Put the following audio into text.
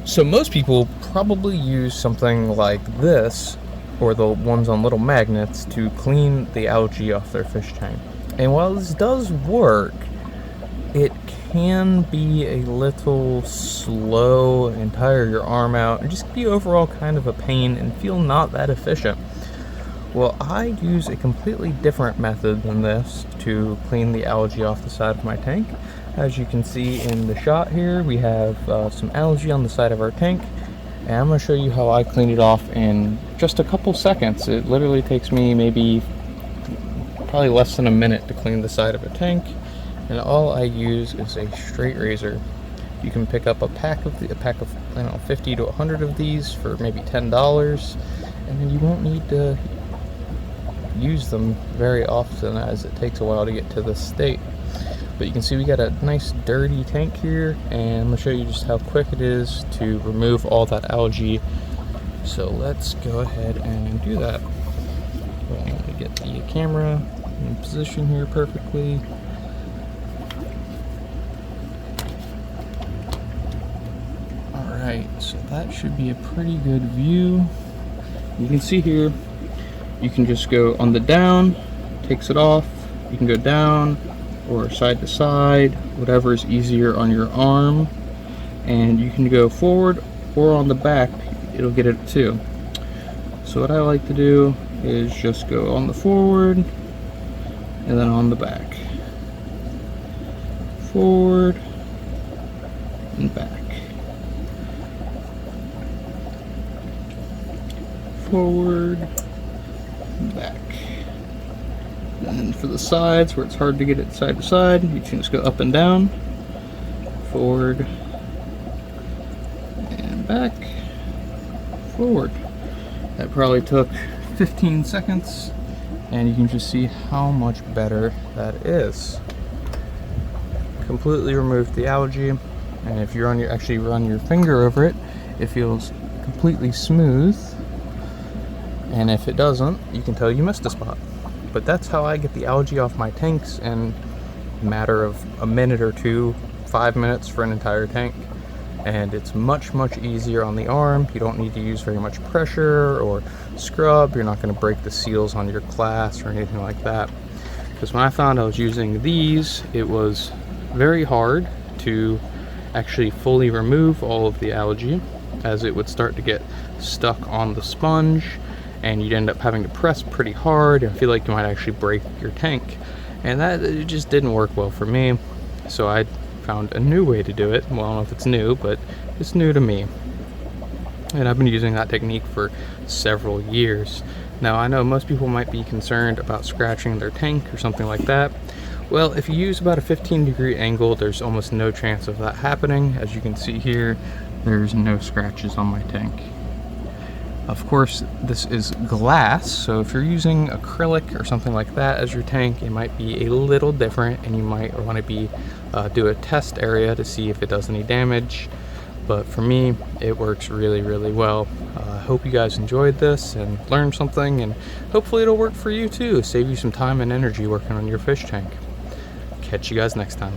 So most people probably use something like this, or the ones on little magnets, to clean the algae off their fish tank. And while this does work, it can be a little slow and tire your arm out and just be overall kind of a pain and feel not that efficient. Well, I use a completely different method than this to clean the algae off the side of my tank. As you can see in the shot here, we have some algae on the side of our tank, and I'm going to show you how I clean it off in just a couple seconds. It literally takes me maybe probably less than a minute to clean the side of a tank, and all I use is a straight razor. You can pick up a pack of I don't know, 50 to 100 of these for maybe $10, and then you won't need to use them very often, as it takes a while to get to this state. But you can see we got a nice dirty tank here, and I'm going to show you just how quick it is to remove all that algae. So let's go ahead and do that. Well, let me get the camera in position here perfectly. Alright, so that should be a pretty good view. You can see here, you can just go on the down, takes it off. You can go down or side to side, whatever is easier on your arm. And you can go forward or on the back, it'll get it too. So what I like to do is just go on the forward and then on the back. Forward and back. Forward and back. And for the sides, where it's hard to get it side to side, you can just go up and down, forward and back, forward. That probably took 15 seconds, and you can just see how much better that is. Completely removed the algae, and if you actually run your finger over it, it feels completely smooth. And if it doesn't, you can tell you missed a spot. But that's how I get the algae off my tanks in a matter of a minute or two, 5 minutes for an entire tank. And it's much easier on the arm. You don't need to use very much pressure or scrub. You're not going to break the seals on your glass or anything like that. Because when I found I was using these, it was very hard to actually fully remove all of the algae, as it would start to get stuck on the sponge, and you'd end up having to press pretty hard and feel like you might actually break your tank. And that, it just didn't work well for me. So I found a new way to do it. Well, I don't know if it's new, but it's new to me. And I've been using that technique for several years. Now, I know most people might be concerned about scratching their tank or something like that. Well, if you use about a 15-degree angle, there's almost no chance of that happening. As you can see here, there's no scratches on my tank. Of course, this is glass, so if you're using acrylic or something like that as your tank, it might be a little different, and you might want to do a test area to see if it does any damage. But for me, it works really well. I hope you guys enjoyed this and learned something, and hopefully it'll work for you too. Save you some time and energy working on your fish tank. Catch you guys next time.